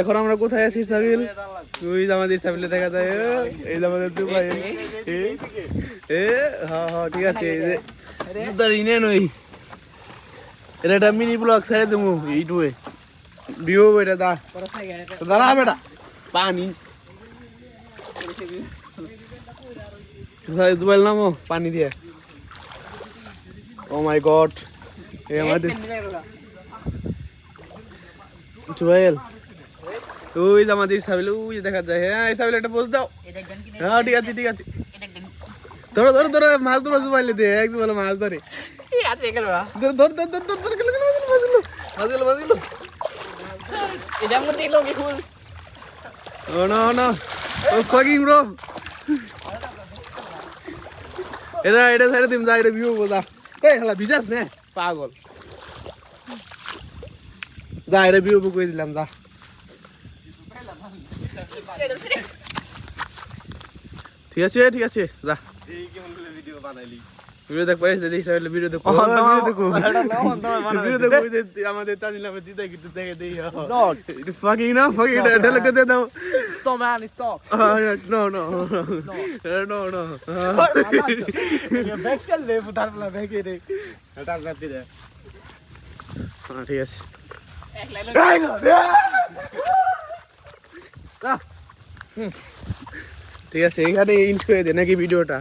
এখন আমরা কোথায় আছি সাবিল? তুই আমাদের সাবিলে দেখা যায়, এই যে আমাদের দুবাই। হ্যাঁ ঠিক আছে, ঋণে নই, এটা একটা মিনি ব্লগ ছেড়ে দেবো ইউটিউবে, ভিউ এটা দাঁড়া বেটা পানি জুয়েল নামো পানি দিয়ে। ও মাই গড, এই আমাদের জুয়েল, ওই যে আমাদের সাবিল, ওই দেখা যায়। হ্যাঁ এই সাবিল একটা পোজ দাও। হ্যাঁ ঠিক আছে ঠিক আছে, ধরো ধরো ধরো, মাছ ধরো জুবাইলে দিয়ে একদম ভালো মাছ ধরে। ধর ধর ধর ধর ধর ধর, মাছগুলো মাছগুলো। Oh no no, oh fucking bro. এটা সাইডে দিম, যা এটা ভিউ বোঝা। এই শালা ভিজাস নে পাগল, যা এটা ভিউ কই দিলাম যা। ঠিক আছে ঠিক আছে যা। এই কেমন ভিডিও বানাইলি? ভিডিও দেখ পাইছ, দেখ সাইডে ভিডিও দেখ। ভিডিও দেখ আমাদের তাজিল আমাদের দিদা কি দেখে দেই। নট ফাকিং না ফাকিং, এটা লোকে দে দাও। Stop man stop. No no no no, back চল লে উধার বলা ব্যাক রে, এটা রাখতে দে। হ্যাঁ ঠিক আছে, এক লাইন ঠিক আছে। এখানে ইন্ট্রো দে নাকি ভিডিওটা?